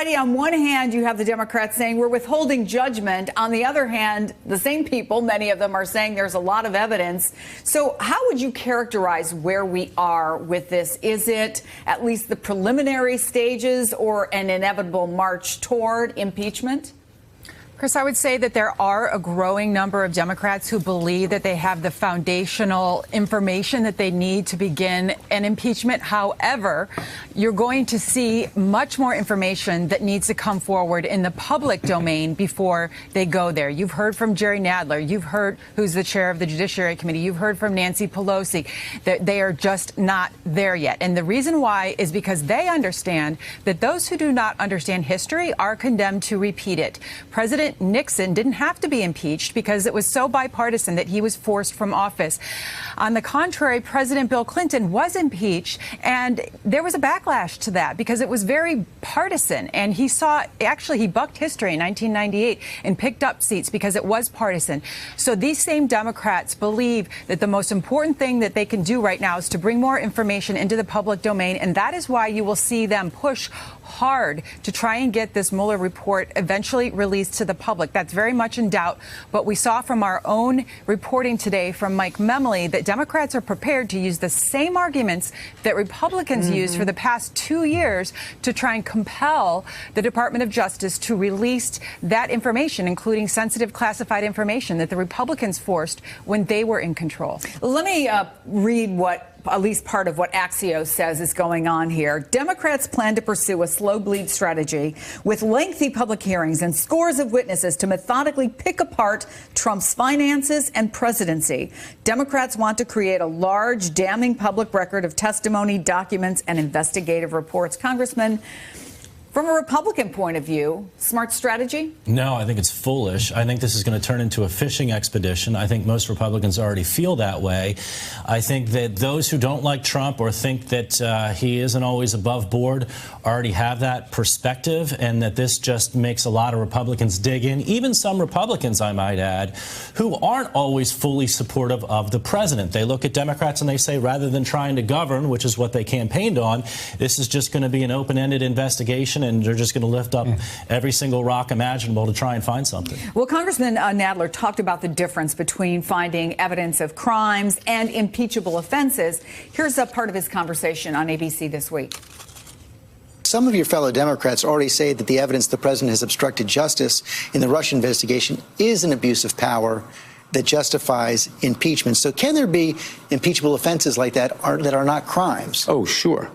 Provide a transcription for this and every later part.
Heidi, on one hand, you have the Democrats saying we're withholding judgment. On the other hand, the same people, many of them, are saying there's a lot of evidence. So how would you characterize where we are with this? Is it at least the preliminary stages or an inevitable march toward impeachment? Chris, I would say that there are a growing number of Democrats who believe that they have the foundational information that they need to begin an impeachment. However, you're going to see much more information that needs to come forward in the public domain before they go there. You've heard from Jerry Nadler. You've heard who's the chair of the Judiciary Committee. You've heard from Nancy Pelosi. That they are just not there yet. And the reason why is because they understand that those who do not understand history are condemned to repeat it. President Nixon didn't have to be impeached because it was so bipartisan that he was forced from office. On the contrary, President Bill Clinton was impeached, and there was a backlash to that because it was very partisan. And he bucked history in 1998 and picked up seats because it was partisan. So these same Democrats believe that the most important thing that they can do right now is to bring more information into the public domain. And that is why you will see them push hard to try and get this Mueller report eventually released to the public. That's very much in doubt. But we saw from our own reporting today from Mike Memley that Democrats are prepared to use the same arguments that Republicans used for the past 2 years to try and compel the Department of Justice to release that information, including sensitive classified information that the Republicans forced when they were in control. Let me read at least part of what Axios says is going on here. Democrats plan to pursue a slow bleed strategy with lengthy public hearings and scores of witnesses to methodically pick apart Trump's finances and presidency. Democrats want to create a large, damning public record of testimony, documents, and investigative reports. Congressman, from a Republican point of view, smart strategy? No, I think it's foolish. I think this is going to turn into a fishing expedition. I think most Republicans already feel that way. I think that those who don't like Trump or think that he isn't always above board already have that perspective, and that this just makes a lot of Republicans dig in, even some Republicans, I might add, who aren't always fully supportive of the president. They look at Democrats and they say, rather than trying to govern, which is what they campaigned on, this is just going to be an open-ended investigation, and they're just going to lift up every single rock imaginable to try and find something. Well, Congressman Nadler talked about the difference between finding evidence of crimes and impeachable offenses. Here's a part of his conversation on ABC This Week. Some of your fellow Democrats already say that the evidence the president has obstructed justice in the Russia investigation is an abuse of power that justifies impeachment. So can there be impeachable offenses like that that are not crimes? Oh, sure.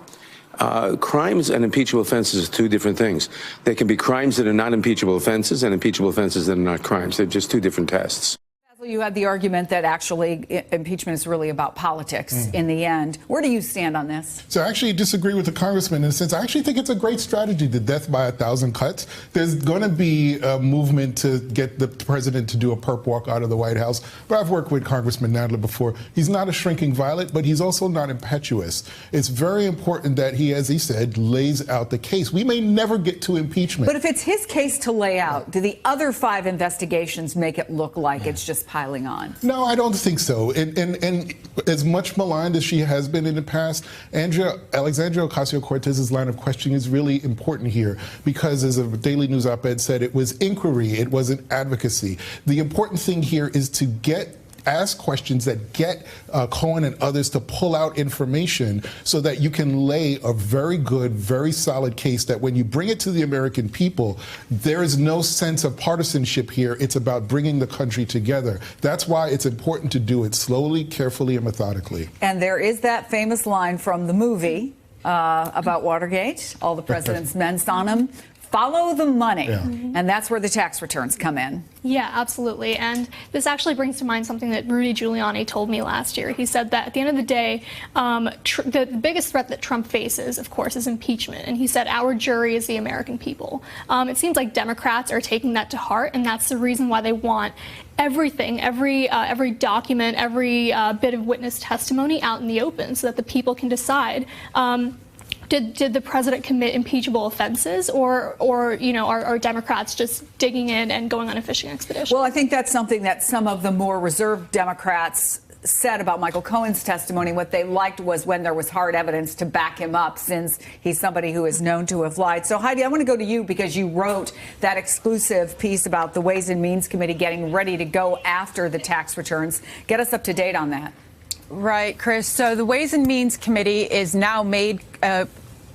Crimes and impeachable offenses are two different things. There can be crimes that are not impeachable offenses and impeachable offenses that are not crimes. They're just two different tests. You had the argument that actually impeachment is really about politics in the end. Where do you stand on this? So I actually disagree with the congressman in a sense. I actually think it's a great strategy, the death by 1,000 cuts. There's going to be a movement to get the president to do a perp walk out of the White House. But I've worked with Congressman Nadler before. He's not a shrinking violet, but he's also not impetuous. It's very important that he, as he said, lays out the case. We may never get to impeachment. But if it's his case to lay out, do the other 5 investigations make it look like it's just piling on? No, I don't think so. And as much maligned as she has been in the past, Alexandria Ocasio-Cortez's line of questioning is really important here because, as a Daily News op-ed said, it was inquiry, it wasn't advocacy. The important thing here is to ask questions that get Cohen and others to pull out information so that you can lay a very good, very solid case that when you bring it to the American people, there is no sense of partisanship here. It's about bringing the country together. That's why it's important to do it slowly, carefully, and methodically. And there is that famous line from the movie about Watergate, all the president's men on him. Follow the money. Yeah. And that's where the tax returns come in. Yeah, absolutely. And this actually brings to mind something that Rudy Giuliani told me last year. He said that at the end of the day, the biggest threat that Trump faces, of course, is impeachment. And he said our jury is the American people. It seems like Democrats are taking that to heart, and that's the reason why they want everything, every document, every bit of witness testimony out in the open so that the people can decide. Did the president commit impeachable offenses, or you know, are Democrats just digging in and going on a fishing expedition? Well, I think that's something that some of the more reserved Democrats said about Michael Cohen's testimony. What they liked was when there was hard evidence to back him up, since he's somebody who is known to have lied. So, Heidi, I want to go to you because you wrote that exclusive piece about the Ways and Means Committee getting ready to go after the tax returns. Get us up to date on that. Right, Chris. So the Ways and Means Committee is now made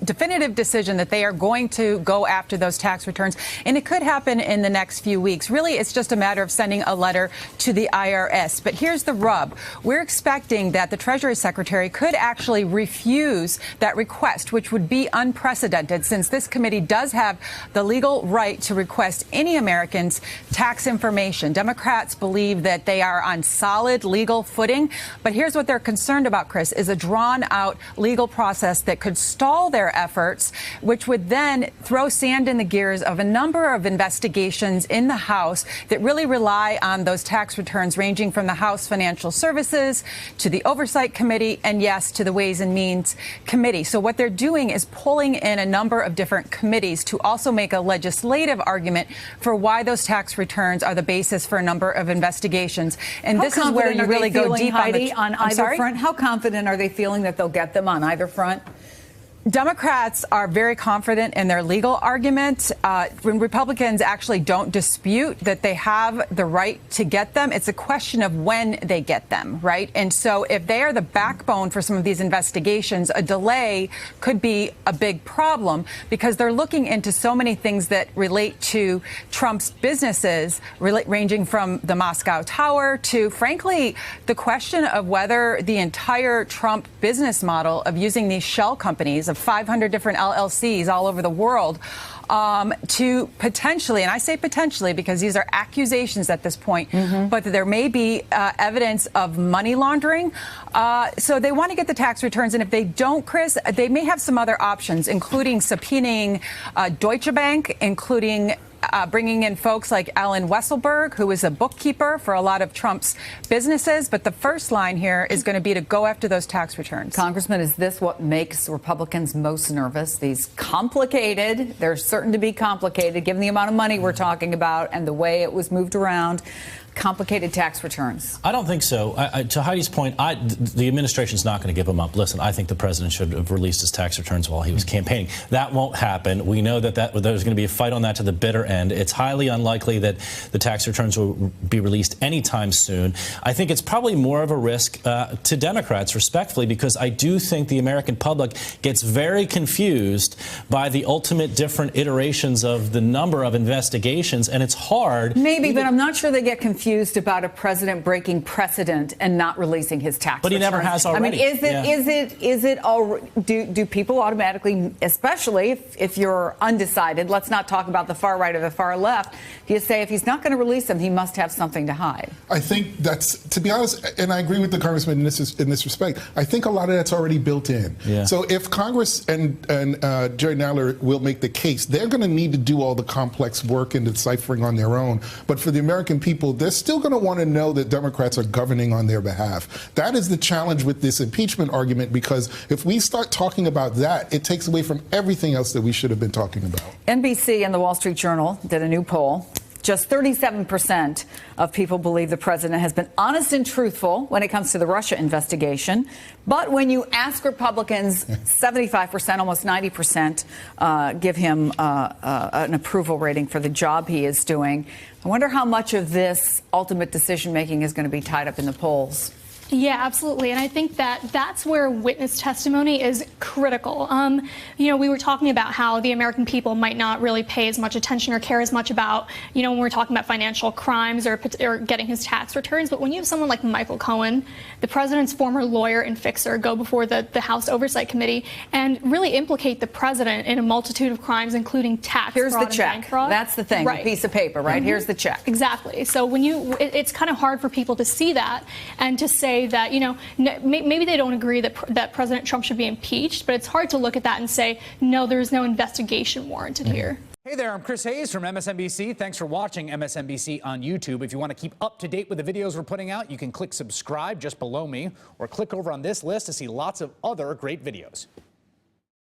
definitive decision that they are going to go after those tax returns, and it could happen in the next few weeks. Really, it's just a matter of sending a letter to the IRS. But here's the rub. We're expecting that the Treasury Secretary could actually refuse that request, which would be unprecedented, since this committee does have the legal right to request any American's tax information. Democrats believe that they are on solid legal footing, but here's what they're concerned about, Chris, is a drawn-out legal process that could stall their efforts, which would then throw sand in the gears of a number of investigations in the House that really rely on those tax returns, ranging from the House Financial Services to the Oversight Committee and, yes, to the Ways and Means Committee. So what they're doing is pulling in a number of different committees to also make a legislative argument for why those tax returns are the basis for a number of investigations. And this is where you really go deep on either front. How confident are they feeling that they'll get them on either front? Democrats are very confident in their legal argument. When Republicans actually don't dispute that they have the right to get them, it's a question of when they get them, right? And so if they are the backbone for some of these investigations, a delay could be a big problem, because they're looking into so many things that relate to Trump's businesses, ranging from the Moscow Tower to, frankly, the question of whether the entire Trump business model of using these shell companies of 500 different LLCs all over the world to potentially, and I say potentially because these are accusations at this point, but there may be evidence of money laundering. So they want to get the tax returns. And if they don't, Chris, they may have some other options, including subpoenaing Deutsche Bank, including bringing in folks like Alan Weisselberg, who is a bookkeeper for a lot of Trump's businesses. But the first line here is going to be to go after those tax returns. Congressman, is this what makes Republicans most nervous? These complicated, they're certain to be complicated, given the amount of money we're talking about and the way it was moved around, complicated tax returns? I don't think so. To Heidi's point, the administration's not going to give them up. Listen, I think the president should have released his tax returns while he was campaigning. That won't happen. We know that there's going to be a fight on that to the bitter end. It's highly unlikely that the tax returns will be released anytime soon. I think it's probably more of a risk to Democrats, respectfully, because I do think the American public gets very confused by the ultimate different iterations of the number of investigations, and it's hard. Maybe, but I'm not sure they get confused about a president breaking precedent and not releasing his tax But he returns. never has already. I mean, is it do people automatically, especially if you're undecided, let's not talk about the far right or the far left, do you say if he's not going to release them, he must have something to hide? I think that's, to be honest, and I agree with the congressman in this respect, I think a lot of that's already built in. Yeah. So if Congress and Jerry Nadler will make the case, they're going to need to do all the complex work and deciphering on their own. But for the American people, they're still going to want to know that Democrats are governing on their behalf. That is the challenge with this impeachment argument, because if we start talking about that, it takes away from everything else that we should have been talking about. NBC and the Wall Street Journal did a new poll. Just 37% of people believe the president has been honest and truthful when it comes to the Russia investigation. But when you ask Republicans, 75%, almost 90%, give him an approval rating for the job he is doing. I wonder how much of this ultimate decision making is going to be tied up in the polls. Yeah, absolutely. And I think that that's where witness testimony is critical. We were talking about how the American people might not really pay as much attention or care as much about, when we're talking about financial crimes or getting his tax returns. But when you have someone like Michael Cohen, the president's former lawyer and fixer, go before the House Oversight Committee and really implicate the president in a multitude of crimes, including tax fraud. Here's the check. That's the thing. Right. A piece of paper, right? Here's the check. Exactly. So when it's kind of hard for people to see that and to say that, maybe they don't agree that President Trump should be impeached, but it's hard to look at that and say, no, there's no investigation warranted here. Hey there, I'm Chris Hayes from MSNBC. Thanks for watching MSNBC on YouTube. If you want to keep up to date with the videos we're putting out, you can click subscribe just below me or click over on this list to see lots of other great videos.